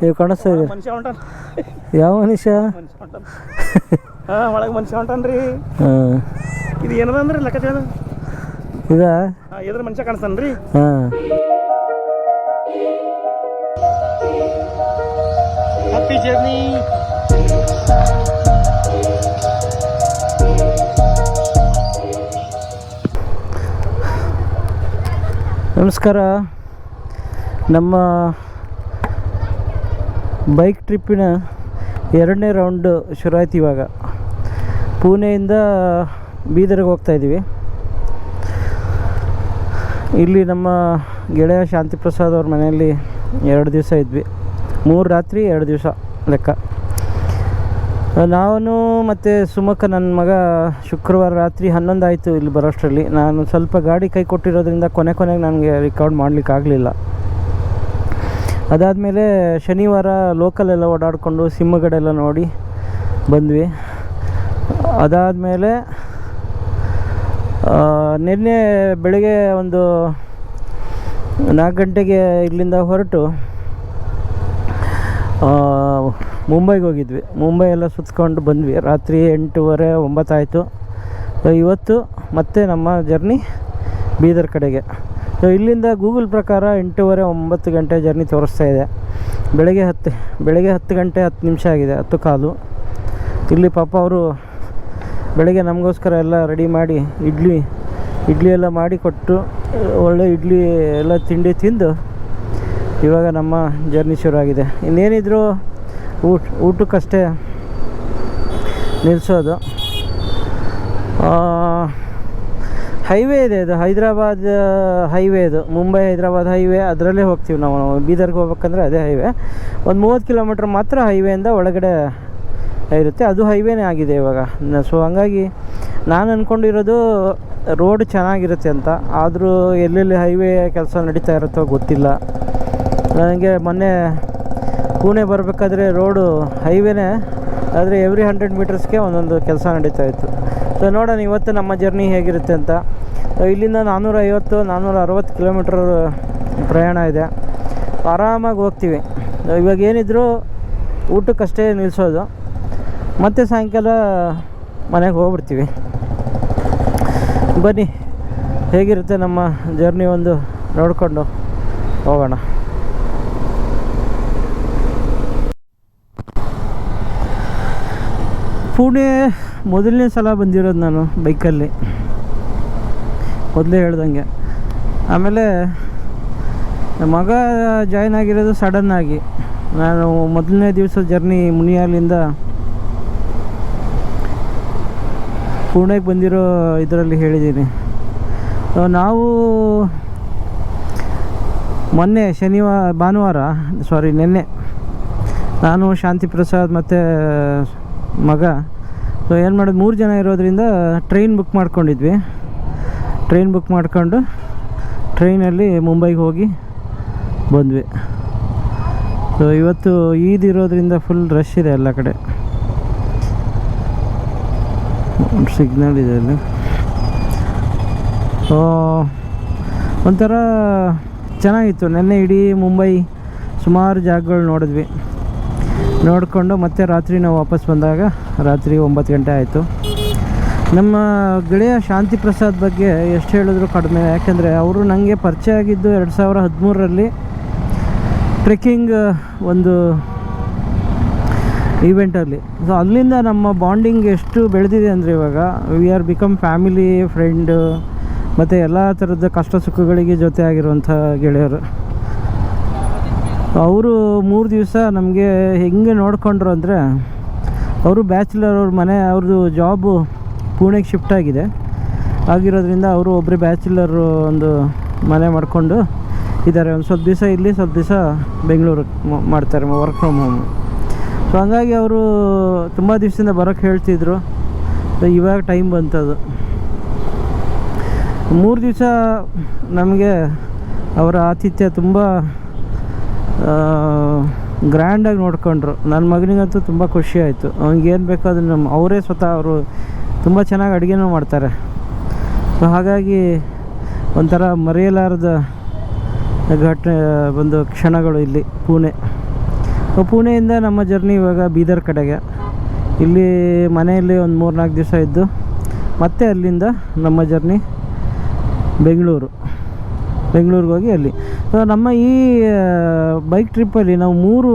ಇವು ಕಾಣಿಸ್ತಾ ಇದೆ. ಮನುಷ್ಯ ಹೊಂಟಾನ. ಯಾವ ಮನುಷ್ಯ? ಮನುಷ್ಯ ಹೊಂಟಾನ. ಹಾಂ, ಒಳಗೆ ಮನುಷ್ಯ ಹೊಂಟಾನ್ರಿ. ಹಾಂ, ಇದು ಏನದಂದ್ರಿ ಲೆಕ್ಕಾಚಾರ? ಇದಾ? ಹಾಂ, ಎದ್ರ ಮನುಷ್ಯ ಕಾಣಿಸ್ತಾನ್ರಿ. ಹಾಂ, ಹ್ಯಾಪಿ ಜರ್ನಿ. ನಮಸ್ಕಾರ. ನಮ್ಮ ಬೈಕ್ ಟ್ರಿಪ್ಪಿನ 2ನೇ ರೌಂಡು ಶುರು ಆಯ್ತು. ಇವಾಗ ಪುಣೆಯಿಂದ ಬೀದರ್ಗೆ ಹೋಗ್ತಾಯಿದ್ದೀವಿ. ಇಲ್ಲಿ ನಮ್ಮ ಗೆಳೆಯ ಶಾಂತಿ ಪ್ರಸಾದ್ ಅವ್ರ ಮನೆಯಲ್ಲಿ 2 ದಿವಸ ಇದ್ವಿ. 3 ರಾತ್ರಿ 2 ದಿವಸ ಲೆಕ್ಕ. ನಾನು ಮತ್ತು ಸುಮಕ್ಕ ನನ್ನ ಮಗ ಶುಕ್ರವಾರ ರಾತ್ರಿ 11 ಆಯಿತು ಇಲ್ಲಿ ಬರೋಷ್ಟರಲ್ಲಿ. ನಾನು ಸ್ವಲ್ಪ ಗಾಡಿ ಕೈ ಕೊಟ್ಟಿರೋದ್ರಿಂದ ಕೊನೆಗೆ ನನಗೆ ರಿಕಾರ್ಡ್ ಮಾಡಲಿಕ್ಕಾಗಲಿಲ್ಲ. ಅದಾದಮೇಲೆ ಶನಿವಾರ ಲೋಕಲೆಲ್ಲ ಓಡಾಡಿಕೊಂಡು ಸಿಂಹಗಡೆಲ್ಲ ನೋಡಿ ಬಂದ್ವಿ. ಅದಾದಮೇಲೆ ನಿನ್ನೆ ಬೆಳಗ್ಗೆ ಒಂದು 4 ಗಂಟೆಗೆ ಇಲ್ಲಿಂದ ಹೊರಟು ಮುಂಬೈಗೆ ಹೋಗಿದ್ವಿ. ಮುಂಬೈ ಎಲ್ಲ ಸುತ್ಕೊಂಡು ಬಂದ್ವಿ. ರಾತ್ರಿ 8:30 9 ಆಯಿತು. ಇವತ್ತು ಮತ್ತೆ ನಮ್ಮ ಜರ್ನಿ ಬೀದರ್ ಕಡೆಗೆ. ಇಲ್ಲಿಂದ ಗೂಗಲ್ ಪ್ರಕಾರ 8:30 9 ಗಂಟೆ ಜರ್ನಿ ತೋರಿಸ್ತಾ ಇದೆ. ಬೆಳಗ್ಗೆ 10 ಗಂಟೆ 10 ನಿಮಿಷ ಆಗಿದೆ, 10 ಕಾಲು. ಇಲ್ಲಿ ಪಾಪ ಅವರು ಬೆಳಗ್ಗೆ ನಮಗೋಸ್ಕರ ಎಲ್ಲ ರೆಡಿ ಮಾಡಿ ಇಡ್ಲಿ ಎಲ್ಲ ಮಾಡಿ ಕೊಟ್ಟು, ಒಳ್ಳೆ ಇಡ್ಲಿ ಎಲ್ಲ ತಿಂಡಿ ತಿಂದು ಇವಾಗ ನಮ್ಮ ಜರ್ನಿ ಶುರುವಾಗಿದೆ. ಇನ್ನೇನಿದ್ರು ಊಟಕ್ಕಷ್ಟೇ ನಿಲ್ಲಿಸೋದು. ಹೈವೇ ಇದೆ, ಇದು ಹೈದ್ರಾಬಾದ್ ಹೈವೇ. ಇದು ಮುಂಬೈ ಹೈದ್ರಾಬಾದ್ ಹೈವೇ, ಅದರಲ್ಲೇ ಹೋಗ್ತೀವಿ ನಾವು. ಬೀದರ್ಗೆ ಹೋಗ್ಬೇಕಂದ್ರೆ ಅದೇ ಹೈವೇ. ಒಂದು 30 ಕಿಲೋಮೀಟ್ರ್ ಮಾತ್ರ ಹೈವೇಯಿಂದ ಒಳಗಡೆ ಇರುತ್ತೆ. ಅದು ಹೈವೇನೇ ಆಗಿದೆ ಇವಾಗ. ಸೊ ಹಂಗಾಗಿ ನಾನು ಅಂದ್ಕೊಂಡಿರೋದು ರೋಡ್ ಚೆನ್ನಾಗಿರುತ್ತೆ ಅಂತ. ಆದರೂ ಎಲ್ಲೆಲ್ಲಿ ಹೈವೇ ಕೆಲಸ ನಡೀತಾ ಇರುತ್ತೋ ಗೊತ್ತಿಲ್ಲ ನನಗೆ. ಮೊನ್ನೆ ಪುಣೆ ಬರಬೇಕಾದ್ರೆ ರೋಡು ಹೈವೇನೇ, ಆದರೆ ಎವ್ರಿ 100 ಮೀಟರ್ಸ್ಗೆ ಒಂದೊಂದು ಕೆಲಸ ನಡೀತಾ ಇತ್ತು. ಸೊ ನೋಡೋಣ ಇವತ್ತು ನಮ್ಮ ಜರ್ನಿ ಹೇಗಿರುತ್ತೆ ಅಂತ. ಇಲ್ಲಿಂದ 450-460 ಕಿಲೋಮೀಟ್ರ್ ಪ್ರಯಾಣ ಇದೆ. ಆರಾಮಾಗಿ ಹೋಗ್ತೀವಿ. ಇವಾಗ ಏನಿದ್ರು ಊಟಕ್ಕಷ್ಟೇ ನಿಲ್ಲಿಸೋದು, ಮತ್ತು ಸಾಯಂಕಾಲ ಮನೆಗೆ ಹೋಗ್ಬಿಡ್ತೀವಿ. ಬನ್ನಿ ಹೇಗಿರುತ್ತೆ ನಮ್ಮ ಜರ್ನಿ ಒಂದು ನೋಡಿಕೊಂಡು ಹೋಗೋಣ. ಪುಣೆ ಮೊದಲನೇ ಸಲ ಬಂದಿರೋದು ನಾನು ಬೈಕಲ್ಲಿ, ಮೊದಲೇ ಹೇಳ್ದಂಗೆ. ಆಮೇಲೆ ಮಗ ಜಾಯ್ನ್ ಆಗಿರೋದು ಸಡನ್ನಾಗಿ. ನಾನು ಮೊದಲನೇ ದಿವಸ ಜರ್ನಿ ಮುನಿಯಾಲಿಂದ ಪುಣೆಗೆ ಬಂದಿರೋ ಇದರಲ್ಲಿ ಹೇಳಿದ್ದೀನಿ. ನಾವು ಮೊನ್ನೆ ನಿನ್ನೆ ನಾನು ಶಾಂತಿ ಪ್ರಸಾದ್ ಮತ್ತು ಮಗ ಏನು ಮಾಡೋದು, 3 ಜನ ಇರೋದ್ರಿಂದ ಟ್ರೈನ್ ಬುಕ್ ಮಾಡ್ಕೊಂಡಿದ್ವಿ. ಟ್ರೈನ್ ಬುಕ್ ಮಾಡ್ಕೊಂಡು ಟ್ರೈನಲ್ಲಿ ಮುಂಬೈಗೆ ಹೋಗಿ ಬಂದ್ವಿ. ಸೊ ಇವತ್ತು ಈದ್ ಇರೋದ್ರಿಂದ ಫುಲ್ ರಶ್ ಇದೆ ಎಲ್ಲ ಕಡೆ. ಸಿಗ್ನಲ್ ಇದೆ ಅಲ್ಲಿ. ಸೊ ಒಂಥರ ಚೆನ್ನಾಗಿತ್ತು. ನೆನ್ನೆ ಇಡೀ ಮುಂಬೈ ಸುಮಾರು ಜಾಗಗಳು ನೋಡಿದ್ವಿ. ನೋಡಿಕೊಂಡು ಮತ್ತೆ ರಾತ್ರಿ ನಾವು ವಾಪಸ್ ಬಂದಾಗ ರಾತ್ರಿ 9 ಗಂಟೆ ಆಯಿತು. ನಮ್ಮ ಗೆಳೆಯ ಶಾಂತಿ ಪ್ರಸಾದ್ ಬಗ್ಗೆ ಎಷ್ಟು ಹೇಳಿದ್ರು ಕಡಿಮೆ. ಯಾಕೆಂದರೆ ಅವರು ನನಗೆ ಪರಿಚಯ ಆಗಿದ್ದು 2013ರಲ್ಲಿ ಟ್ರೆಕ್ಕಿಂಗ್ ಒಂದು ಈವೆಂಟಲ್ಲಿ. ಸೊ ಅಲ್ಲಿಂದ ನಮ್ಮ ಬಾಂಡಿಂಗ್ ಎಷ್ಟು ಬೆಳೆದಿದೆ ಅಂದರೆ ಇವಾಗ we are become family, friend, ಮತ್ತು ಎಲ್ಲ ಥರದ ಕಷ್ಟ ಸುಖಗಳಿಗೆ ಜೊತೆ ಆಗಿರುವಂಥ ಗೆಳೆಯರು. ಅವರು 3 ದಿವಸ ನಮಗೆ ಹೆಂಗೆ ನೋಡಿಕೊಂಡ್ರು ಅಂದರೆ, ಅವರು ಬ್ಯಾಚುಲರ್. ಅವ್ರ ಮನೆ, ಅವ್ರದ್ದು ಜಾಬು ಪುಣೆಗೆ ಶಿಫ್ಟ್ ಆಗಿರೋದ್ರಿಂದ ಅವರು ಒಬ್ಬರೇ ಬ್ಯಾಚುಲರು ಒಂದು ಮನೆ ಮಾಡಿಕೊಂಡು ಇದ್ದಾರೆ. ಒಂದು ಸ್ವಲ್ಪ ದಿವಸ ಇಲ್ಲಿ, ಸ್ವಲ್ಪ ದಿವಸ ಬೆಂಗಳೂರಿಗೆ ಮಾಡ್ತಾರೆ, ವರ್ಕ್ ಫ್ರಮ್ ಹೋಮ್. ಸೊ ಹಂಗಾಗಿ ಅವರು ತುಂಬ ದಿವಸದಿಂದ ಬರೋಕ್ಕೆ ಹೇಳ್ತಿದ್ರು. ಇವಾಗ ಟೈಮ್ ಬಂತದು. 3 ದಿವಸ ನಮಗೆ ಅವರ ಆತಿಥ್ಯ ತುಂಬ ಗ್ರ್ಯಾಂಡಾಗಿ ನೋಡಿಕೊಂಡ್ರು. ನನ್ನ ಮಗನಿಗಂತೂ ತುಂಬ ಖುಷಿ ಆಯಿತು. ಅವ್ನಿಗೇನು ಬೇಕೋ ಅದನ್ನು ಅವರೇ ಸ್ವತಃ ಅವರು ತುಂಬ ಚೆನ್ನಾಗಿ ಅಡುಗೆನೂ ಮಾಡ್ತಾರೆ. ಸೊ ಹಾಗಾಗಿ ಒಂಥರ ಮರೆಯಲಾರದ ಒಂದು ಕ್ಷಣಗಳು ಇಲ್ಲಿ ಪುಣೆ. ಪುಣೆಯಿಂದ ನಮ್ಮ ಜರ್ನಿ ಇವಾಗ ಬೀದರ್ ಕಡೆಗೆ. ಇಲ್ಲಿ ಮನೆಯಲ್ಲಿ ಒಂದು 3-4 ದಿವಸ ಇದ್ದು ಮತ್ತೆ ಅಲ್ಲಿಂದ ನಮ್ಮ ಜರ್ನಿ ಬೆಂಗಳೂರಿಗೆ ಹೋಗಿ ಅಲ್ಲಿ. ಸೊ ನಮ್ಮ ಈ ಬೈಕ್ ಟ್ರಿಪ್ಪಲ್ಲಿ ನಾವು 3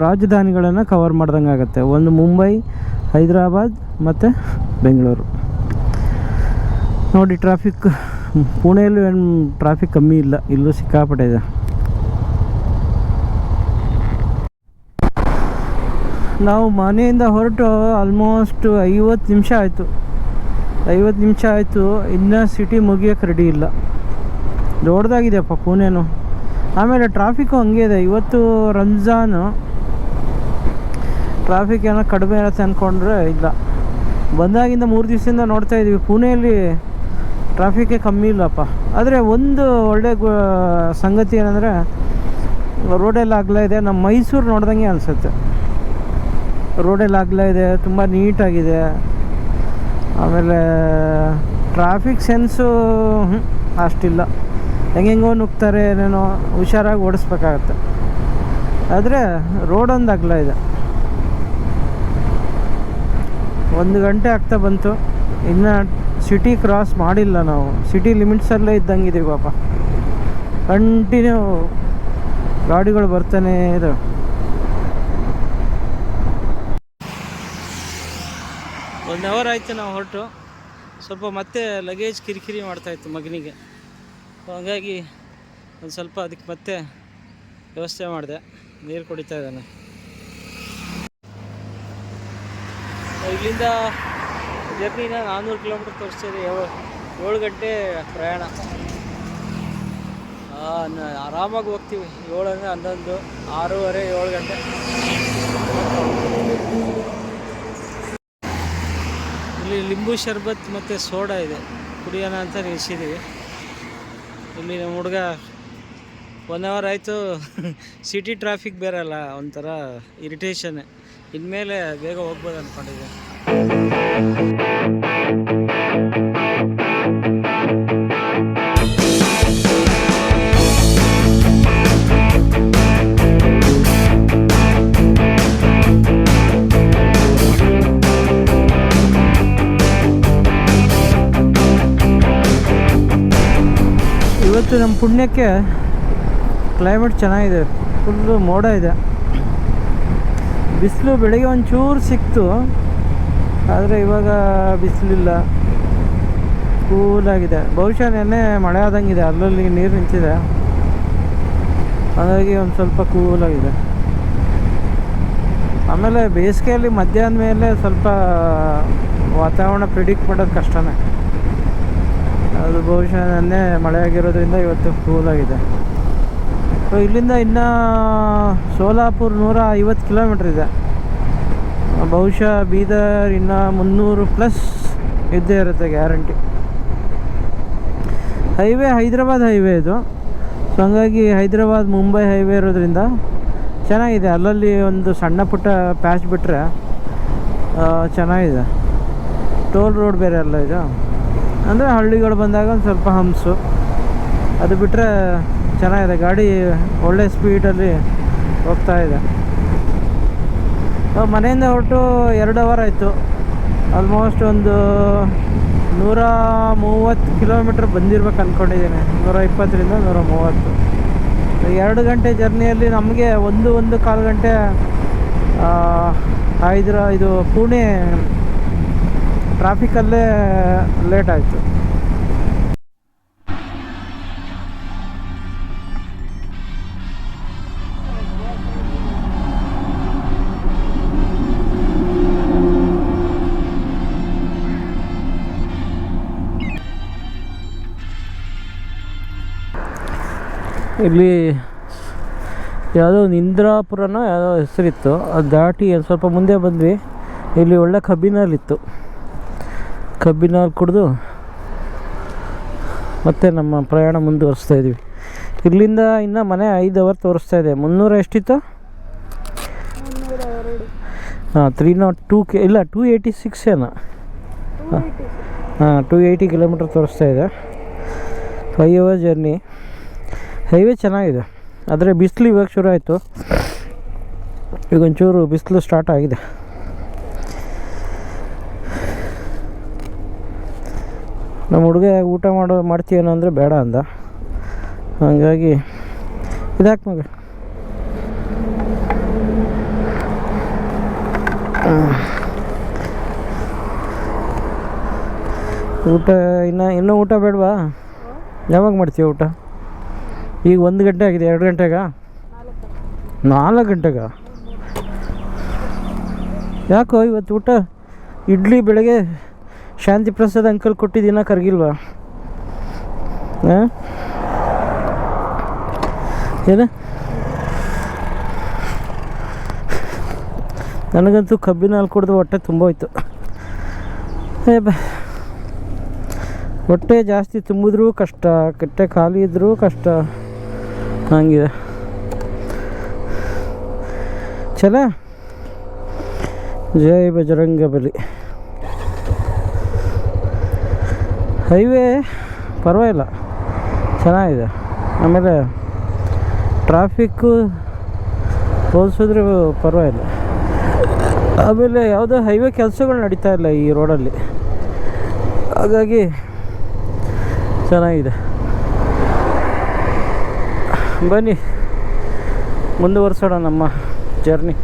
ರಾಜಧಾನಿಗಳನ್ನು ಕವರ್ ಮಾಡ್ದಂಗೆ ಆಗುತ್ತೆ. ಒಂದು ಮುಂಬೈ, ಹೈದರಾಬಾದ್ ಮತ್ತು ಬೆಂಗಳೂರು. ನೋಡಿ ಟ್ರಾಫಿಕ್, ಪುಣೆಯಲ್ಲಿ ಏನು ಟ್ರಾಫಿಕ್ ಕಮ್ಮಿ ಇಲ್ಲ, ಇಲ್ಲೂ ಸಿಕ್ಕಾಪಟ್ಟೆ ಇದೆ. ನಾವು ಮನೆಯಿಂದ ಹೊರಟು ಆಲ್ಮೋಸ್ಟ್ 50 ನಿಮಿಷ ಆಯಿತು. ಇನ್ನೂ ಸಿಟಿ ಮುಗಿಯೋಕ್ಕೆ ರೆಡಿ ಇಲ್ಲ. ದೊಡ್ಡದಾಗಿದೆಯಪ್ಪ ಪುಣೆನು. ಆಮೇಲೆ ಟ್ರಾಫಿಕ್ಕು ಹಂಗೆ ಇದೆ. ಇವತ್ತು ರಂಜಾನು, ಟ್ರಾಫಿಕ್ ಏನೋ ಕಡಿಮೆ ಇರುತ್ತೆ ಅಂದ್ಕೊಂಡ್ರೆ ಇಲ್ಲ. ಬಂದಾಗಿಂದ 3 ದಿವಸದಿಂದ ನೋಡ್ತಾ ಇದ್ದೀವಿ ಪುಣೆಯಲ್ಲಿ ಟ್ರಾಫಿಕ್ಕೇ ಕಮ್ಮಿ ಇಲ್ಲಪ್ಪ. ಆದರೆ ಒಂದು ಒಳ್ಳೆ ಸಂಗತಿ ಏನಂದರೆ ರೋಡೆಲ್ಲ ಅಗಲ ಇದೆ. ನಮ್ಮ ಮೈಸೂರು ನೋಡ್ದಂಗೆ ಅನಿಸುತ್ತೆ. ರೋಡೆಲ್ಲ ಅಗಲ ಇದೆ, ತುಂಬ ನೀಟಾಗಿದೆ. ಆಮೇಲೆ ಟ್ರಾಫಿಕ್ ಸೆನ್ಸು ಅಷ್ಟಿಲ್ಲ. ಹೆಂಗೆಂಗೋ ನುಗ್ತಾರೆ, ಏನೇನೋ ಹುಷಾರಾಗಿ ಓಡಿಸ್ಬೇಕಾಗತ್ತೆ. ಆದರೆ ರೋಡೊಂದು ಅಗಲ ಇದೆ. 1 ಗಂಟೆ ಆಗ್ತಾ ಬಂತು, ಇನ್ನು ಸಿಟಿ ಕ್ರಾಸ್ ಮಾಡಿಲ್ಲ. ನಾವು ಸಿಟಿ ಲಿಮಿಟ್ಸಲ್ಲೇ ಇದ್ದಂಗಿದ್ದೀವಿ ಪಾಪ. ಕಂಟಿನ್ಯೂ ಗಾಡಿಗಳು ಬರ್ತಾನೇ ಇದೆ. ಒಂದು ಅವರ್ ಆಯಿತು ನಾವು ಹೊರಟು. ಸ್ವಲ್ಪ ಮತ್ತೆ ಲಗೇಜ್ ಕಿರಿಕಿರಿ ಮಾಡ್ತಾಯಿತ್ತು ಮಗನಿಗೆ. ಹಾಗಾಗಿ ಒಂದು ಸ್ವಲ್ಪ ಅದಕ್ಕೆ ಮತ್ತೆ ವ್ಯವಸ್ಥೆ ಮಾಡಿದೆ. ನೀರು ಕುಡಿತಾ ಇದ್ದಾನೆ. ಇಲ್ಲಿಂದ ಜರ್ನಿನ 400 ಕಿಲೋಮೀಟರ್ ತೋರಿಸ್ತಿದೆ. 7 ಗಂಟೆ ಪ್ರಯಾಣ. ಆರಾಮಾಗಿ ಹೋಗ್ತೀವಿ. 7 ಅಂದರೆ 11, 6:30, 7 ಗಂಟೆ. ಇಲ್ಲಿ ಲಿಂಬು ಶರ್ಬತ್ ಮತ್ತು ಸೋಡಾ ಇದೆ, ಕುಡಿಯೋಣ ಅಂತ ನಿಲ್ಲಿಸಿದ್ದೀವಿ. ಇಲ್ಲಿ ನಮ್ಮ ಹುಡುಗ 1 ಅವರ್ ಆಯಿತು. ಸಿಟಿ ಟ್ರಾಫಿಕ್ ಬೇರೆ ಅಲ್ಲ, ಒಂಥರ ಇರಿಟೇಷನ್ನೇ. ಇನ್ಮೇಲೆ ಬೇಗ ಹೋಗ್ಬೋದು ಅಂದ್ಕೊಂಡಿದ್ದೆ. ಇವತ್ತು ನಮ್ಮ ಪುಣ್ಯಕ್ಕೆ ಕ್ಲೈಮೇಟ್ ಚೆನ್ನಾಗಿದೆ. ಫುಲ್ಲು ಮೋಡ ಇದೆ. ಬಿಸಿಲು ಬೆಳಗ್ಗೆ ಒಂಚೂರು ಸಿಕ್ತು, ಆದರೆ ಇವಾಗ ಬಿಸಿಲಿಲ್ಲ, ಕೂಲಾಗಿದೆ. ಬಹುಶಃ ನೆನ್ನೆ ಮಳೆ ಆದಂಗಿದೆ, ಅಲ್ಲಲ್ಲಿ ನೀರು ನಿಂತಿದೆ, ಹಾಗಾಗಿ ಒಂದು ಸ್ವಲ್ಪ ಕೂಲಾಗಿದೆ. ಆಮೇಲೆ ಬೇಸಿಗೆಯಲ್ಲಿ ಮಧ್ಯಾಹ್ನ ಮೇಲೆ ಸ್ವಲ್ಪ ವಾತಾವರಣ ಪ್ರಿಡಿಕ್ಟ್ ಮಾಡೋದು ಕಷ್ಟನೇ. ಅದು ಬಹುಶಃ ನೆನ್ನೆ ಮಳೆ ಆಗಿರೋದ್ರಿಂದ ಇವತ್ತು ಕೂಲಾಗಿದೆ. ಸೊ ಇಲ್ಲಿಂದ ಇನ್ನು ಸೋಲಾಪುರ್ 150 ಕಿಲೋಮೀಟ್ರ್ ಇದೆ. ಬಹುಶಃ ಬೀದರ್ ಇನ್ನು 300+ ಇದ್ದೇ ಇರುತ್ತೆ ಗ್ಯಾರಂಟಿ. ಹೈವೇ ಹೈದರಾಬಾದ್ ಹೈವೇ ಇದು. ಸೊ ಹಂಗಾಗಿ ಹೈದರಾಬಾದ್ ಮುಂಬೈ ಹೈವೇ ಇರೋದ್ರಿಂದ ಚೆನ್ನಾಗಿದೆ. ಅಲ್ಲಲ್ಲಿ ಒಂದು ಸಣ್ಣ ಪುಟ್ಟ ಪ್ಯಾಚ್ ಬಿಟ್ಟರೆ ಚೆನ್ನಾಗಿದೆ. ಟೋಲ್ ರೋಡ್ ಬೇರೆ ಅಲ್ಲ ಇದು. ಅಂದರೆ ಹಳ್ಳಿಗಳು ಬಂದಾಗ ಒಂದು ಸ್ವಲ್ಪ ಹಂಸು, ಅದು ಬಿಟ್ಟರೆ ಚೆನ್ನಾಗಿದೆ. ಗಾಡಿ ಒಳ್ಳೆ ಸ್ಪೀಡಲ್ಲಿ ಹೋಗ್ತಾ ಇದೆ. ಮನೆಯಿಂದ ಹೊರಟು 2 ಅವರ್ ಆಯಿತು. ಆಲ್ಮೋಸ್ಟ್ ಒಂದು 130 ಕಿಲೋಮೀಟ್ರ್ ಬಂದಿರ್ಬೇಕು ಅಂದ್ಕೊಂಡಿದ್ದೀನಿ. 120ರಿಂದ 130. 2 ಗಂಟೆ ಜರ್ನಿಯಲ್ಲಿ ನಮಗೆ 1-1.25 ಗಂಟೆ ಇದು ಪುಣೆ ಟ್ರಾಫಿಕಲ್ಲೇ ಲೇಟ್ ಆಯಿತು. ಇಲ್ಲಿ ಯಾವುದೋ ಒಂದು ಇಂದ್ರಾಪುರನೋ ಯಾವುದೋ ಹೆಸರಿತ್ತು. ಅದು ದಾಟಿ ಸ್ವಲ್ಪ ಮುಂದೆ ಬಂದ್ವಿ. ಇಲ್ಲಿ ಒಳ್ಳೆ ಕಬ್ಬಿನಲ್ಲಿತ್ತು. ಕಬ್ಬಿನಲ್ಲಿ ಕುಡಿದು ಮತ್ತೆ ನಮ್ಮ ಪ್ರಯಾಣ ಮುಂದುವರಿಸ್ತಾ ಇದ್ವಿ. ಇಲ್ಲಿಂದ ಇನ್ನು ಮನೆ 5 ಅವರ್ ತೋರಿಸ್ತಾ ಇದೆ. 300 ಎಷ್ಟಿತ್ತು? 302 ಇಲ್ಲ 286 ಏನೋ. 280 ಕಿಲೋಮೀಟ್ರ್ ತೋರಿಸ್ತಾ ಇದೆ. 5 ಅವರ್ ಜರ್ನಿ. ಹೈವೇ ಚೆನ್ನಾಗಿದೆ, ಆದರೆ ಬಿಸಿಲು ಇವಾಗ ಶುರು ಆಯಿತು. ಈಗ ಒಂಚೂರು ಬಿಸಿಲು ಸ್ಟಾರ್ಟ್ ಆಗಿದೆ. ನಮ್ಮ ಹುಡುಗ ಊಟ ಮಾಡ್ತೀವೇನೋ ಅಂದರೆ ಬೇಡ ಅಂದ, ಹಾಗಾಗಿ ಇದಾಕೆ ಮಗ. ಊಟ ಇನ್ನೂ ಊಟ ಬೇಡವಾ? ಯಾವಾಗ ಮಾಡ್ತೀಯ ಊಟ? ಈಗ 1 ಗಂಟೆ ಆಗಿದೆ, 2 ಗಂಟೆಗ? 4 ಗಂಟೆಗ? ಯಾಕೋ ಇವತ್ತು ಊಟ ಇಡ್ಲಿ ಬೆಳಗ್ಗೆ ಶಾಂತಿ ಪ್ರಸಾದ್ ಅಂಕಲ್ ಕೊಟ್ಟಿದ್ದೀನ, ಕರಗಿಲ್ವಾ? ಹಾಂ ಏನು? ನನಗಂತೂ ಕಬ್ಬಿನ ಹಾಲು ಕುಡಿದು ಹೊಟ್ಟೆ ತುಂಬೋಯ್ತು. ಹೊಟ್ಟೆ ಜಾಸ್ತಿ ತುಂಬಿದ್ರೂ ಕಷ್ಟ, ಹೊಟ್ಟೆ ಖಾಲಿ ಇದ್ದರೂ ಕಷ್ಟ, ಹಂಗಿದೆ. ಚಲ ಜೈ ಬಜರಂಗ ಬಲಿ. ಹೈವೇ ಪರವಾಗಿಲ್ಲ, ಚೆನ್ನಾಗಿದೆ. ಆಮೇಲೆ ಟ್ರಾಫಿಕ್ಕು ಹೋಲಿಸಿದ್ರೆ ಪರವಾಗಿಲ್ಲ. ಆಮೇಲೆ ಯಾವುದೋ ಹೈವೇ ಕೆಲಸಗಳು ನಡೀತಾ ಇಲ್ಲ ಈ ರೋಡಲ್ಲಿ, ಹಾಗಾಗಿ ಚೆನ್ನಾಗಿದೆ. ಬನ್ನಿ ಮುಂದುವರ್ಸೋಣ ನಮ್ಮ ಜರ್ನಿ.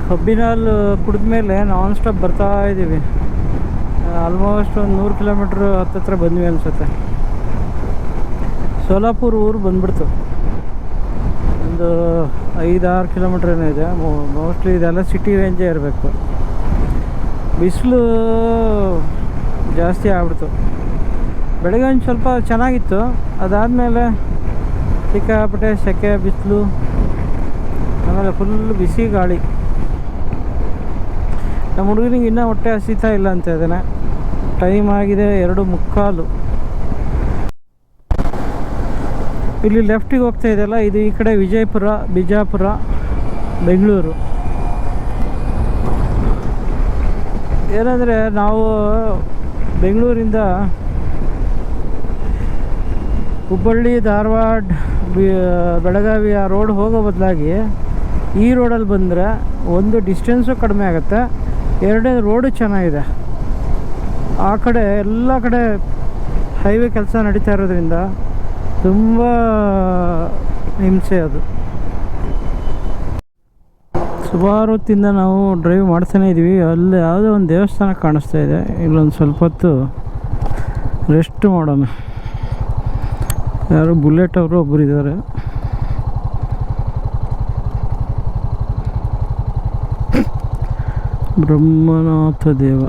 ಕಬ್ಬಿನ ಹಾಲು ಕುಡಿದ ಮೇಲೆ ನಾನ್ ಸ್ಟಾಪ್ ಬರ್ತಾ ಇದ್ದೀವಿ. ಆಲ್ಮೋಸ್ಟ್ ಒಂದು 100 ಕಿಲೋಮೀಟ್ರ್ ಹತ್ತತ್ರ ಬಂದ್ವಿ ಅನಿಸುತ್ತೆ. ಸೋಲಾಪುರ ಊರು ಬಂದ್ಬಿಡ್ತು. ಒಂದು 5-6 ಕಿಲೋಮೀಟ್ರ್ ಏನೋ ಇದೆ. ಮೋಸ್ಟ್ಲಿ ಇದೆಲ್ಲ ಸಿಟಿ ರೇಂಜೇ ಇರಬೇಕು. ಬಿಸಿಲು ಜಾಸ್ತಿ ಆಗ್ಬಿಡ್ತು. ಬೆಳಗ್ಗೆ ಒಂದು ಸ್ವಲ್ಪ ಚೆನ್ನಾಗಿತ್ತು, ಅದಾದಮೇಲೆ ಸಿಕ್ಕಾಪಟ್ಟೆ ಸೆಕೆ, ಬಿಸಿಲು, ಆಮೇಲೆ ಫುಲ್ ಬಿಸಿ ಗಾಳಿ. ನಮ್ಮ ಹುಡುಗನಿಗೆ ಇನ್ನೂ ಹೊಟ್ಟೆ ಹಸಿತಾ ಇಲ್ಲ ಅಂತ ಇದ್ದಾನೆ. ಟೈಮ್ ಆಗಿದೆ 2:45. ಇಲ್ಲಿ ಲೆಫ್ಟಿಗೆ ಹೋಗ್ತಾ ಇದೆಯಲ್ಲ, ಇದು ಈ ಕಡೆ ವಿಜಯಪುರ, ಬಿಜಾಪುರ, ಬೆಂಗಳೂರು. ಏನಂದರೆ ನಾವು ಬೆಂಗಳೂರಿಂದ ಹುಬ್ಬಳ್ಳಿ, ಧಾರವಾಡ, ಬೆಳಗಾವಿ ಆ ರೋಡ್ ಹೋಗೋ ಬದಲಾಗಿ ಈ ರೋಡಲ್ಲಿ ಬಂದರೆ ಒಂದು ಡಿಸ್ಟೆನ್ಸು ಕಡಿಮೆ ಆಗುತ್ತೆ, ಎರಡನೇ ರೋಡು ಚೆನ್ನಾಗಿದೆ. ಆ ಕಡೆ ಎಲ್ಲ ಕಡೆ ಹೈವೇ ಕೆಲಸ ನಡೀತಾ ಇರೋದ್ರಿಂದ ತುಂಬ ಹಿಂಸೆ ಅದು. ಸುಮಾರು ಹೊತ್ತಿಂದ ನಾವು ಡ್ರೈವ್ ಮಾಡ್ತಾನೆ ಇದ್ದೀವಿ. ಅಲ್ಲಿ ಯಾವುದೋ ಒಂದು ದೇವಸ್ಥಾನ ಕಾಣಿಸ್ತಾ ಇದೆ. ಇಲ್ಲೊಂದು ಸ್ವಲ್ಪ ಹೊತ್ತು ರೆಸ್ಟ್ ಮಾಡೋಣ. ಯಾರು ಬುಲೆಟ್ ಅವರು ಒಬ್ಬರು ಇದ್ದಾರೆ. ಬ್ರಹ್ಮನಾಥ ದೇವ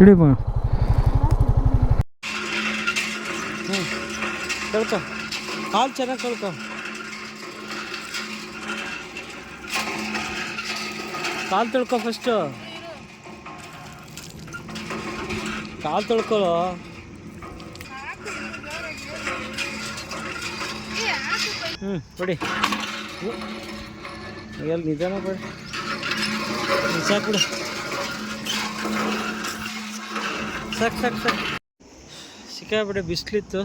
ಇಡಿ ಬಾ. ತೊಳ್ಕೊ, ಹಾಲು ಚೆನ್ನಾಗಿ ತೊಳ್ಕೊ. ಕಾಲು ತೊಳ್ಕೊ, ಫಸ್ಟು ಕಾಲು ತೊಳ್ಕೊಳ್ಳೋ. ಕೊಡಿ, ಎಲ್ಲಿ ನಿಧಾನ ಬೇಡ, ಸಾಕು ಬಿಡು, ಸಾಕು. ಸಿಕ್ಕಾಬಿಟ್ಟೆ ಬಿಸಿಲಿತ್ತು.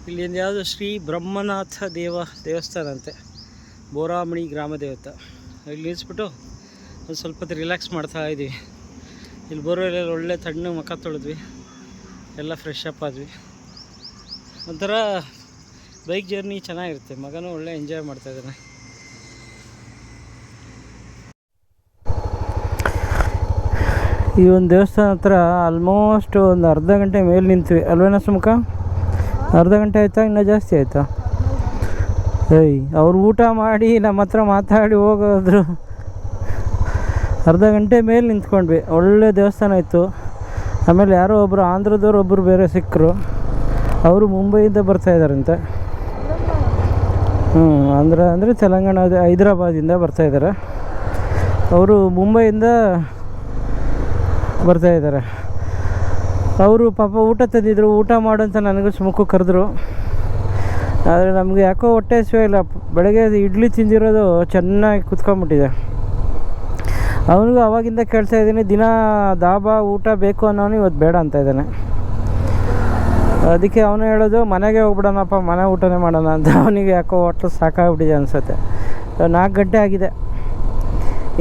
ಇಲ್ಲಿ ಯಾವುದು ಶ್ರೀ ಬ್ರಹ್ಮನಾಥ ದೇವಸ್ಥಾನ ಅಂತೆ, ಬೋರಾಮಣಿ ಗ್ರಾಮ ದೇವತೆ. ಇಲ್ಲಿ ನಿಲ್ಲಿಸ್ಬಿಟ್ಟು ಒಂದು ಸ್ವಲ್ಪ ಹೊತ್ತು ರಿಲ್ಯಾಕ್ಸ್ ಮಾಡ್ತಾ ಇದ್ದೀವಿ. ಇಲ್ಲಿ ಬೋರ್ವೆಲ್ಲ ಒಳ್ಳೆ ತಣ್ಣಗೆ ಮುಖ ತೊಳೆದ್ವಿ, ಎಲ್ಲ ಫ್ರೆಶ್ ಅಪ್ ಆದ್ವಿ. ಒಂಥರ ಬೈಕ್ ಜರ್ನಿ ಚೆನ್ನಾಗಿರುತ್ತೆ. ಮಗನೂ ಒಳ್ಳೆ ಎಂಜಾಯ್ ಮಾಡ್ತಾಯಿದ್ದಾನೆ. ಈ ಒಂದು ದೇವಸ್ಥಾನ ಹತ್ರ ಆಲ್ಮೋಸ್ಟ್ ಒಂದು ಅರ್ಧ ಗಂಟೆ ಮೇಲೆ ನಿಂತ್ವಿ ಅಲ್ವೇನ ಸುಮುಖ? ಅರ್ಧ ಗಂಟೆ ಆಯಿತಾ, ಇನ್ನೂ ಜಾಸ್ತಿ ಆಯಿತಾ? ಅವ್ರು ಊಟ ಮಾಡಿ ನಮ್ಮ ಹತ್ರ ಮಾತಾಡಿ ಹೋಗೋದ್ರು. ಅರ್ಧ ಗಂಟೆ ಮೇಲೆ ನಿಂತ್ಕೊಂಡ್ವಿ. ಒಳ್ಳೆ ದೇವಸ್ಥಾನ ಇತ್ತು. ಆಮೇಲೆ ಯಾರೋ ಒಬ್ಬರು ಆಂಧ್ರದವ್ರು ಒಬ್ಬರು ಬೇರೆ ಸಿಕ್ಕರು. ಅವರು ಮುಂಬೈಯಿಂದ ಬರ್ತಾಯಿದ್ದಾರಂತೆ. ಅಂದರೆ ತೆಲಂಗಾಣ ಹೈದ್ರಾಬಾದಿಂದ ಬರ್ತಾಯಿದ್ದಾರೆ. ಅವರು ಮುಂಬೈಯಿಂದ ಬರ್ತಾಯಿದ್ದಾರೆ. ಅವರು ಪಾಪ ಊಟ ತಂದಿದ್ರು, ಊಟ ಮಾಡು ಅಂತ ನನಗೂ ಸುಮಕ್ಕೂ ಕರೆದ್ರು. ಆದರೆ ನಮಗೆ ಯಾಕೋ ಹೊಟ್ಟೆ ಹಸಿವೆ ಇಲ್ಲ. ಬೆಳಗ್ಗೆ ಇಡ್ಲಿ ತಿಂದಿರೋದು ಚೆನ್ನಾಗಿ ಕುತ್ಕೊಂಡ್ಬಿಟ್ಟಿದೆ. ಅವನಿಗೂ ಅವಾಗಿಂದ ಕೇಳ್ತಾ ಇದ್ದೀನಿ, ದಿನ ದಾಬಾ ಊಟ ಬೇಕು ಅನ್ನೋನು ಇವತ್ತು ಬೇಡ ಅಂತ ಇದ್ದಾನೆ. ಅದಕ್ಕೆ ಅವನು ಹೇಳೋದು ಮನೆಗೆ ಹೋಗ್ಬಿಡೋಣಪ್ಪ, ಮನೆ ಊಟನೇ ಮಾಡೋಣ ಅಂತ. ಅವನಿಗೆ ಯಾಕೋ ಹೊಟ್ಟೆ ಸಾಕಾಗ್ಬಿಟ್ಟಿದೆ ಅನಿಸುತ್ತೆ. 4 ಗಂಟೆ ಆಗಿದೆ,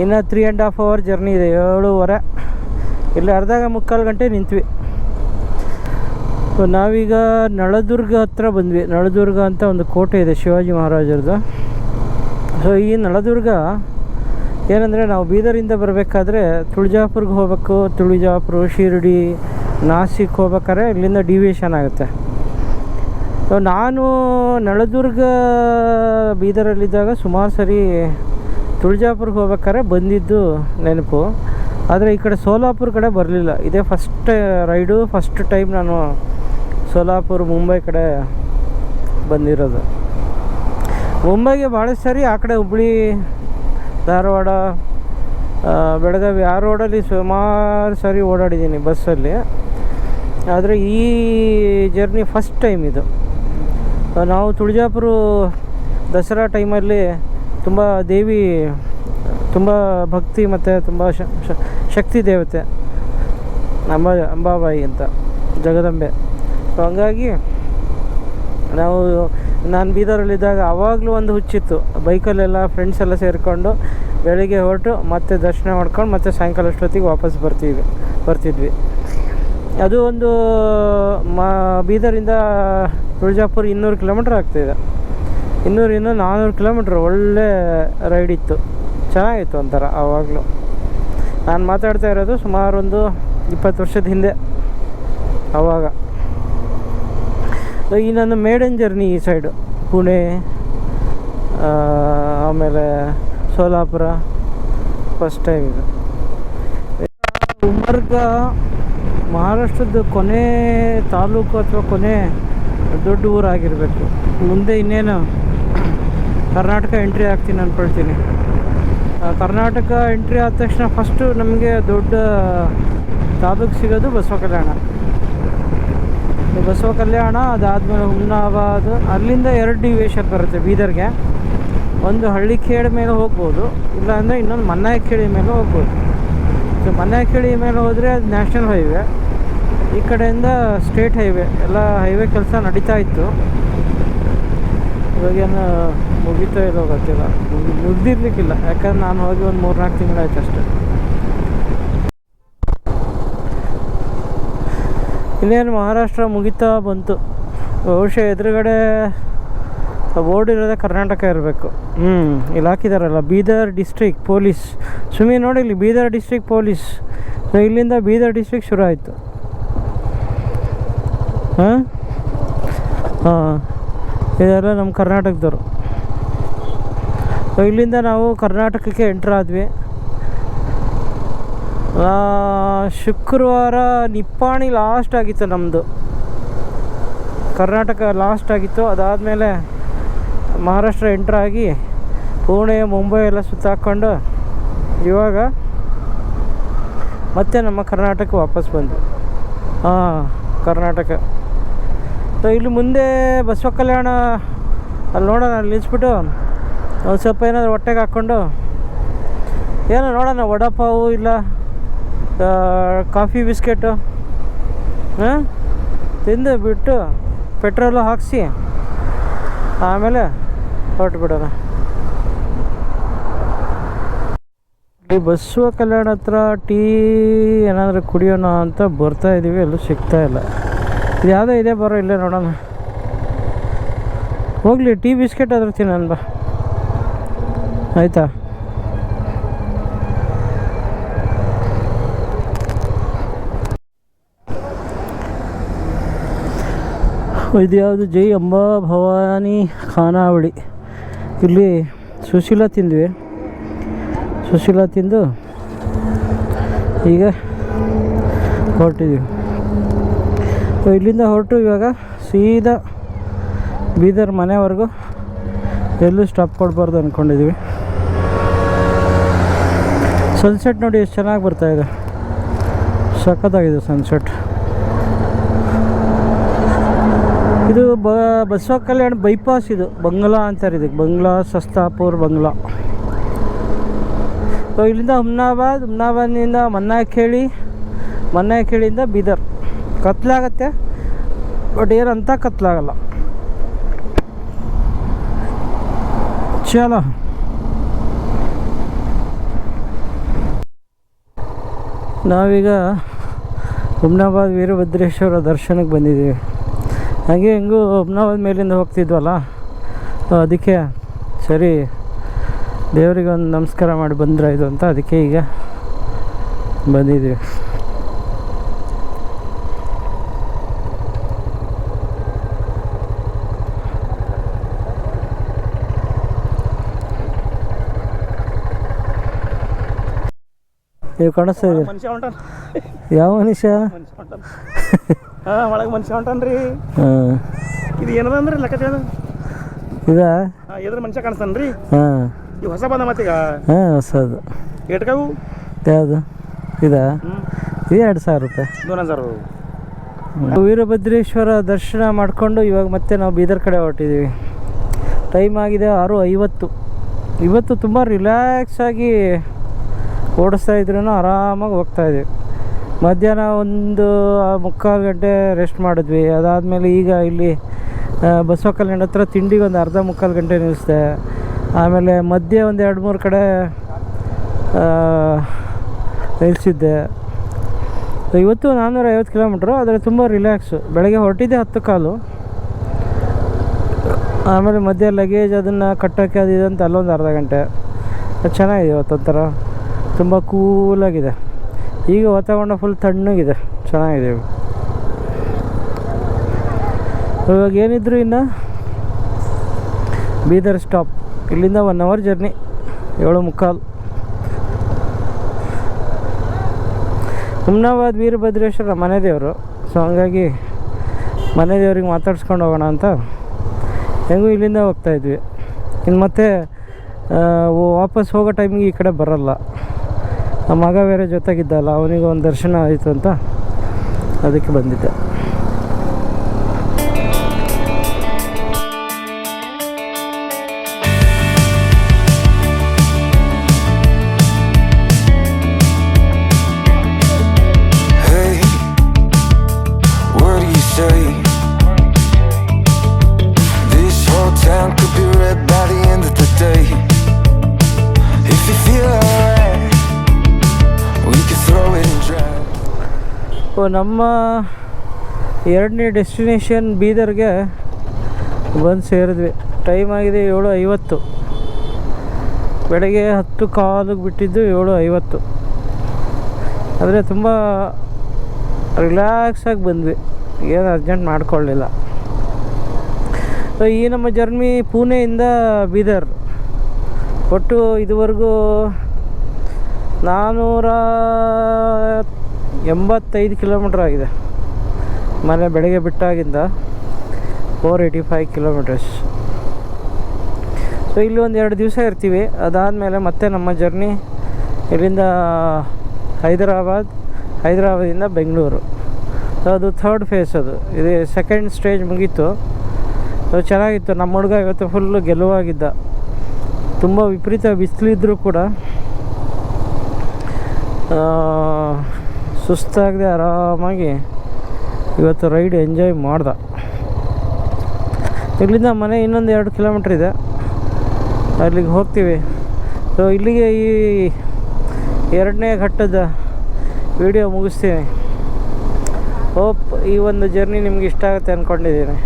ಇನ್ನು 3.5 hour ಜರ್ನಿ ಇದೆ. 7:30 ಇಲ್ಲಿ ಮುಕ್ಕಾಲು ಗಂಟೆ ನಿಂತ್ವಿ. ನಾವೀಗ ನಳದುರ್ಗ ಹತ್ರ ಬಂದ್ವಿ. ನಳದುರ್ಗ ಅಂತ ಒಂದು ಕೋಟೆ ಇದೆ ಶಿವಾಜಿ ಮಹಾರಾಜರದು. ಸೊ ಈ ನಳದುರ್ಗ ಏನಂದರೆ, ನಾವು ಬೀದರಿಂದ ಬರಬೇಕಾದ್ರೆ ತುಳಜಾಪುರ್ಗೆ ಹೋಗ್ಬೇಕು. ತುಳಜಾಪುರ, ಶಿರ್ಡಿ, ನಾಸಿಕ್ ಹೋಗ್ಬೇಕಾದ್ರೆ ಇಲ್ಲಿಂದ ಡಿವಿಯೇಷನ್ ಆಗುತ್ತೆ. ಸೊ ನಾನು ನಳದುರ್ಗ ಬೀದರಲ್ಲಿದ್ದಾಗ ಸುಮಾರು ಸರಿ ತುಳಜಾಪುರ್ಗೆ ಹೋಗ್ಬೇಕಾದ್ರೆ ಬಂದಿದ್ದು ನೆನಪು. ಆದರೆ ಈ ಕಡೆ ಸೋಲಾಪುರ ಕಡೆ ಬರಲಿಲ್ಲ. ಇದೇ ಫಸ್ಟ್ ರೈಡು, ಫಸ್ಟ್ ಟೈಮ್ ನಾನು ಸೋಲಾಪುರ ಮುಂಬೈ ಕಡೆ ಬಂದಿರೋದು. ಮುಂಬೈಗೆ ಭಾಳ ಸರಿ ಆ ಕಡೆ ಹುಬ್ಳಿ, ಧಾರವಾಡ, ಬೆಳಗಾವಿ ಆ ರೋಡಲ್ಲಿ ಸುಮಾರು ಸರಿ ಓಡಾಡಿದ್ದೀನಿ ಬಸ್ಸಲ್ಲಿ. ಆದರೆ ಈ ಜರ್ನಿ ಫಸ್ಟ್ ಟೈಮ್ ಇದು. ನಾವು ತುಳಜಾಪುರ ದಸರಾ ಟೈಮಲ್ಲಿ ತುಂಬ ದೇವಿ, ತುಂಬ ಭಕ್ತಿ ಮತ್ತು ತುಂಬ ಶಕ್ತಿ ದೇವತೆ ಅಂಬಾಬಾಯಿ ಅಂತ, ಜಗದಂಬೆ. ಸೊ ಹಂಗಾಗಿ ನಾನು ಬೀದರಲ್ಲಿದ್ದಾಗ ಆವಾಗಲೂ ಒಂದು ಹುಚ್ಚಿತ್ತು. ಬೈಕಲ್ಲೆಲ್ಲ ಫ್ರೆಂಡ್ಸ್ ಎಲ್ಲ ಸೇರಿಕೊಂಡು ಬೆಳಿಗ್ಗೆ ಹೊರಟು ಮತ್ತೆ ದರ್ಶನ ಮಾಡ್ಕೊಂಡು ಮತ್ತೆ ಸಾಯಂಕಾಲ ಅಷ್ಟೊತ್ತಿಗೆ ವಾಪಸ್ ಬರ್ತಿದ್ವಿ. ಅದು ಒಂದು ಬೀದರಿಂದ ತುಳಜಾಪುರ 200 ಕಿಲೋಮೀಟ್ರ್ ಆಗ್ತಾಯಿದೆ. 400 ಕಿಲೋಮೀಟ್ರ್. ಒಳ್ಳೆ ರೈಡ್ ಇತ್ತು, ಚೆನ್ನಾಗಿತ್ತು ಒಂಥರ. ಆವಾಗಲೂ ನಾನು ಮಾತಾಡ್ತಾ ಇರೋದು ಸುಮಾರು ಒಂದು 20 ವರ್ಷದ ಹಿಂದೆ. ಆವಾಗ ಈ ನನ್ನ ಮೇಡನ್ ಜರ್ನಿ ಈ ಸೈಡು, ಪುಣೆ, ಆಮೇಲೆ ಸೋಲಾಪುರ ಫಸ್ಟ್ ಟೈಮ್ ಇದು. ಉಮರ್ಗ ಮಹಾರಾಷ್ಟ್ರದ ಕೊನೆ ತಾಲೂಕು ಅಥವಾ ಕೊನೆ ದೊಡ್ಡ ಊರಾಗಿರಬೇಕು. ಮುಂದೆ ಇನ್ನೇನು ಕರ್ನಾಟಕ ಎಂಟ್ರಿ ಆಗ್ತೀನಿ ಅಂದ್ಕೊಳ್ತೀನಿ. ಕರ್ನಾಟಕ ಎಂಟ್ರಿ ಆದ ತಕ್ಷಣ ಫಸ್ಟು ನಮಗೆ ದೊಡ್ಡ ತಾಲೂಕು ಸಿಗೋದು ಬಸವ ಕಲ್ಯಾಣ. ಅದಾದಮೇಲೆ ಹುಮ್ನಾಬಾದ್. ಅಲ್ಲಿಂದ 2 ಡಿವಿಯೇಷನ್ ಬರುತ್ತೆ ಬೀದರ್ಗೆ. ಒಂದು ಹಳ್ಳಿಕೇಡ್ ಮೇಲೆ ಹೋಗ್ಬೋದು, ಇಲ್ಲಾಂದರೆ ಇನ್ನೊಂದು ಮನ್ನಾಯಕೇಳಿ ಮೇಲೆ ಹೋಗ್ಬೋದು. ಸೊ ಮನ್ನಾಯಕೇಳಿ ಮೇಲೆ ಹೋದರೆ ಅದು ನ್ಯಾಷನಲ್ ಹೈವೇ, ಈ ಕಡೆಯಿಂದ ಸ್ಟೇಟ್ ಹೈವೇ. ಎಲ್ಲ ಹೈವೇ ಕೆಲಸ ನಡೀತಾ ಇತ್ತು. ಇವಾಗೇನು ಮುಗಿತೋ ಇಲ್ಲೋ ಗೊತ್ತಿಲ್ಲ, ಮುಗ್ದಿರ್ಲಿಕ್ಕಿಲ್ಲ. ಯಾಕಂದ್ರೆ ನಾನು ಹೋಗಿ ಒಂದು 3-4 ತಿಂಗಳಾಯ್ತು ಅಷ್ಟೆ. ಇನ್ನೇನು ಮಹಾರಾಷ್ಟ್ರ ಮುಗಿತಾ ಬಂತು. ಬಹುಶಃ ಎದುರುಗಡೆ ಬೋರ್ಡ್ ಇರೋದೇ ಕರ್ನಾಟಕ ಇರಬೇಕು. ಇಲ್ಲಿ ಹಾಕಿದಾರಲ್ಲ, ಬೀದರ್ ಡಿಸ್ಟ್ರಿಕ್ಟ್ ಪೊಲೀಸ್. ಸುಮ್ಮನೆ ನೋಡಿ ಇಲ್ಲಿ ಬೀದರ್ ಡಿಸ್ಟ್ರಿಕ್ಟ್ ಪೊಲೀಸ್. ಇಲ್ಲಿಂದ ಬೀದರ್ ಡಿಸ್ಟ್ರಿಕ್ಟ್ ಶುರು ಆಯಿತು. ಹಾಂ, ಇದೆಲ್ಲ ನಮ್ಮ ಕರ್ನಾಟಕದವರು. ಇಲ್ಲಿಂದ ನಾವು ಕರ್ನಾಟಕಕ್ಕೆ ಎಂಟ್ರ್ ಆದ್ವಿ. ಶುಕ್ರವಾರ ನಿಪ್ಪಾಣಿ ಲಾಸ್ಟ್ ಆಗಿತ್ತು ನಮ್ಮದು. ಕರ್ನಾಟಕ ಲಾಸ್ಟ್ ಆಗಿತ್ತು. ಅದಾದಮೇಲೆ ಮಹಾರಾಷ್ಟ್ರ ಎಂಟ್ರಾಗಿ ಪುಣೆ, ಮುಂಬೈ ಎಲ್ಲ ಸುತ್ತಾಕೊಂಡು ಇವಾಗ ಮತ್ತೆ ನಮ್ಮ ಕರ್ನಾಟಕ ವಾಪಸ್ ಬಂದ್ವಿ. ಕರ್ನಾಟಕ. ಸೊ ಇಲ್ಲಿ ಮುಂದೆ ಬಸವ ಕಲ್ಯಾಣ ಅಲ್ಲಿ ನೋಡೋಣ. ಅಲ್ಲಿ ನಿಲ್ಲಿಸ್ಬಿಟ್ಟು ಒಂದು ಸ್ವಲ್ಪ ಏನಾದರೂ ಹೊಟ್ಟೆಗೆ ಹಾಕ್ಕೊಂಡು ಏನೋ ನೋಡೋಣ, ವಡಾಪಾವು ಇಲ್ಲ ಕಾಫಿ ಬಿಸ್ಕೆಟು ತಿಂದು ಬಿಟ್ಟು ಪೆಟ್ರೋಲು ಹಾಕಿಸಿ ಆಮೇಲೆ ಹೊರಟು ಬಿಡೋಣ. ಈ ಬಸವ ಕಲ್ಯಾಣ ಹತ್ರ ಟೀ ಏನಾದರೂ ಕುಡಿಯೋಣ ಅಂತ ಬರ್ತಾಯಿದ್ದೀವಿ, ಎಲ್ಲೂ ಸಿಗ್ತಾಯಿಲ್ಲ. ಇದು ಯಾವುದೋ ಇದೆ, ಬರೋ ಇಲ್ಲೇ ನೋಡೋಣ. ಹೋಗಲಿ, ಟೀ ಬಿಸ್ಕೆಟ್ ಆದರೂ ತಿನ್ನೋಣ ಬಾ, ಆಯಿತಾ? ಇದು ಯಾವುದು? ಜೈ ಅಂಬಾ ಭವಾನಿ ಖಾನಾವಳಿ. ಇಲ್ಲಿ ಸುಶೀಲ ತಿಂದ್ವಿ. ಸುಶೀಲ ತಿಂದು ಈಗ ಹೊರಟಿದ್ವಿ. ಇಲ್ಲಿಂದ ಹೊರಟು ಇವಾಗ ಸೀದಾ ಬೀದರ್ ಮನೆವರೆಗೂ ಎಲ್ಲೂ ಸ್ಟಾಪ್ ಕೊಡಬಾರ್ದು ಅಂದ್ಕೊಂಡಿದ್ದೀವಿ. ಸನ್ಸೆಟ್ ನೋಡಿ ಎಷ್ಟು ಚೆನ್ನಾಗಿ ಬರ್ತಾಯಿದೆ, ಸಖತ್ತಾಗಿದೆ ಸನ್ಸೆಟ್. ಇದು ಬಸವ ಕಲ್ಯಾಣ ಬೈಪಾಸ್, ಇದು ಬಂಗ್ಲಾ ಅಂತಾರೆ, ಇದಕ್ಕೆ ಬಂಗ್ಲಾ ಸಸ್ತಾಪುರ್ ಬಂಗ್ಲಾ. ಸೊ ಇಲ್ಲಿಂದ ಹುಮ್ನಾಬಾದ್ನಿಂದ ಮನ್ನಾಯಖೇಳಿಯಿಂದ ಬೀದರ್. ಕತ್ಲಾಗತ್ತೆ, ಬಟ್ ಏನಂತ ಕತ್ಲಾಗಲ್ಲ. ಚಲೋ ನಾವೀಗ ಹುಮ್ನಾಬಾದ್ ವೀರಭದ್ರೇಶ್ವರ ದರ್ಶನಕ್ಕೆ ಬಂದಿದ್ದೀವಿ. ಹಾಗೆ ಹೆಂಗೂ ಹುಮ್ನಾಬಾದ್ ಮೇಲಿಂದ ಹೋಗ್ತಿದ್ವಲ್ಲ, ಅದಕ್ಕೆ ಸರಿ ದೇವರಿಗೆ ಒಂದು ನಮಸ್ಕಾರ ಮಾಡಿ ಬಂದ್ರೆ ಇದು ಅಂತ, ಅದಕ್ಕೆ ಈಗ ಬಂದಿದ್ದೀವಿ. ನೀವು ಕಾಣಿಸ್ತಾ ಇದ್ದೀರಿ? ಮನುಷ್ಯ ಹೊಂಟಾನ. ಯಾವ ಮನುಷ್ಯ? ಮನುಷ್ಯ ಹೊಂಟಾನ. ಹಾಂ, ಒಳಗೆ ಮನುಷ್ಯ ಹೊಂಟಾನ್ರಿ. ಹಾಂ, ಇದು ಏನದ ಅಂದ್ರೆ ಲೆಕ್ಕ ಇದಾ? ಹಾಂ, ಎದ್ರ ಮನುಷ್ಯ ಕಾಣಿಸ್ತಾನ್ರಿ. ಹಾಂ, ಇವು ಹೊಸ ಬಂದ ಮತ್ತೀಗ. ಹಾಂ, ಹೊಸದು. ಎಟ್ಕಾವು? ಯಾವುದು ಇದಾ? ಇದು 2000 ರೂಪಾಯಿ. 2000. ವೀರಭದ್ರೇಶ್ವರ ದರ್ಶನ ಮಾಡಿಕೊಂಡು ಇವಾಗ ಮತ್ತೆ ನಾವು ಬೀದರ್ ಕಡೆ ಹೊರಟಿದ್ದೀವಿ. ಟೈಮ್ ಆಗಿದೆ 6:50. ಇವತ್ತು ತುಂಬ ರಿಲ್ಯಾಕ್ಸ್ ಆಗಿ ಓಡಿಸ್ತಾ ಇದ್ರೂ ಆರಾಮಾಗಿ ಹೋಗ್ತಾಯಿದ್ವಿ. ಮಧ್ಯಾಹ್ನ 1:45 ಗಂಟೆ ರೆಸ್ಟ್ ಮಾಡಿದ್ವಿ. ಅದಾದಮೇಲೆ ಈಗ ಇಲ್ಲಿ ಬಸವ ಕಲ್ಯಾಣ ಹತ್ರ ತಿಂಡಿಗೆ ಒಂದು 1/2-3 ಗಂಟೆ ನಿಲ್ಲಿಸಿದೆ. ಆಮೇಲೆ ಮಧ್ಯೆ ಒಂದು 2-3 ಕಡೆ ನಿಲ್ಲಿಸಿದ್ದೆ. ಇವತ್ತು 450 ಕಿಲೋಮೀಟ್ರು, ಆದರೆ ತುಂಬ ರಿಲ್ಯಾಕ್ಸು. ಬೆಳಗ್ಗೆ ಹೊರಟಿದ್ದೆ 10 ಕಾಲು. ಆಮೇಲೆ ಮಧ್ಯೆ ಲಗೇಜ್ ಅದನ್ನು ಕಟ್ಟೋಕ್ಕೆ ಅದು ಅಂತ ಅಲ್ಲೊಂದು 1/2 ಗಂಟೆ. ಅದು ಚೆನ್ನಾಗಿದೆ ಇವತ್ತೊಂಥರ, ತುಂಬ ಕೂಲಾಗಿದೆ. ಈಗ ವಾತಾವರಣ ಫುಲ್ ತಣ್ಣಗಿದೆ, ಚೆನ್ನಾಗಿದೆ. ಇವಾಗ ಏನಿದ್ರು ಇನ್ನು ಬೀದರ್ ಸ್ಟಾಪ್. ಇಲ್ಲಿಂದ 1 ಅವರ್ ಜರ್ನಿ, 7:45. ಹುಮ್ನಾಬಾದ್ ವೀರಭದ್ರೇಶ್ವರ ಮನೆ ದೇವರು. ಸೊ ಹಂಗಾಗಿ ಮನೆ ದೇವ್ರಿಗೆ ಮಾತಾಡ್ಸ್ಕೊಂಡು ಹೋಗೋಣ ಅಂತ ಹೆಂಗೂ ಇಲ್ಲಿಂದ ಹೋಗ್ತಾಯಿದ್ವಿ. ಇನ್ನು ಮತ್ತೆ ವಾಪಸ್ ಹೋಗೋ ಟೈಮಿಗೆ ಈ ಕಡೆ ಬರೋಲ್ಲ. ನಮ್ಮ ಮಗ ಬೇರೆ ಜೊತೆಗಿದ್ದಲ್ಲ, ಅವನಿಗೆ ಒಂದು ದರ್ಶನ ಆಯಿತು ಅಂತ ಅದಕ್ಕೆ ಬಂದಿದ್ದೆ. ನಮ್ಮ 2ನೇ ಡೆಸ್ಟಿನೇಷನ್ ಬೀದರ್ಗೆ ಬಂದು ಸೇರಿದ್ವಿ. ಟೈಮ್ ಆಗಿದೆ 7:50. ಬೆಳಗ್ಗೆ 10 ಕಾಲಿಗೆ ಬಿಟ್ಟಿದ್ದು 7:50. ಆದರೆ ತುಂಬ ರಿಲ್ಯಾಕ್ಸಾಗಿ ಬಂದ್ವಿ, ಏನು ಅರ್ಜೆಂಟ್ ಮಾಡ್ಕೊಳ್ಳಿಲ್ಲ. ಈ ನಮ್ಮ ಜರ್ನಿ ಪುಣೆಯಿಂದ ಬೀದರ್ ಒಟ್ಟು ಇದುವರೆಗೂ 485 ಕಿಲೋಮೀಟ್ರ್ ಆಗಿದೆ. ಮನೆ ಬೆಳಗ್ಗೆ ಬಿಟ್ಟಾಗಿಂದ 485 ಕಿಲೋಮೀಟರ್ಸ್. ಸೊ ಇಲ್ಲಿ ಒಂದು 2 ದಿವಸ ಇರ್ತೀವಿ. ಅದಾದಮೇಲೆ ಮತ್ತೆ ನಮ್ಮ ಜರ್ನಿ ಇಲ್ಲಿಂದ ಹೈದರಾಬಾದಿಂದ ಬೆಂಗಳೂರು. ಸೊ ಅದು 3rd ಫೇಸ್. ಅದು ಇದು 2nd ಸ್ಟೇಜ್ ಮುಗೀತು. ಸೊ ಚೆನ್ನಾಗಿತ್ತು. ನಮ್ಮ ಹುಡುಗ ಇವತ್ತು ಫುಲ್ಲು ಗೆಲುವಾಗಿದ್ದ. ತುಂಬ ವಿಪರೀತ ಬಿಸಿಲಿದ್ದರೂ ಕೂಡ ಸುಸ್ತಾಗದೆ ಆರಾಮಾಗಿ ಇವತ್ತು ರೈಡ್ ಎಂಜಾಯ್ ಮಾಡ್ದೆ. ಇಲ್ಲಿಂದ ಮನೆ ಇನ್ನೊಂದು 2 ಕಿಲೋಮೀಟ್ರ್ ಇದೆ, ಅಲ್ಲಿಗೆ ಹೋಗ್ತೀವಿ. ಸೊ ಇಲ್ಲಿಗೆ ಈ 2ನೇ ಘಟ್ಟದ ವಿಡಿಯೋ ಮುಗಿಸ್ತೀನಿ. ಹೋಪ್ ಈ ಒಂದು ಜರ್ನಿ ನಿಮ್ಗೆ ಇಷ್ಟ ಆಗುತ್ತೆ ಅಂದ್ಕೊಂಡಿದ್ದೀನಿ.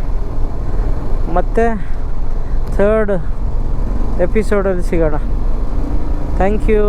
ಮತ್ತು 3rd ಎಪಿಸೋಡಲ್ಲಿ ಸಿಗೋಣ. Thank you.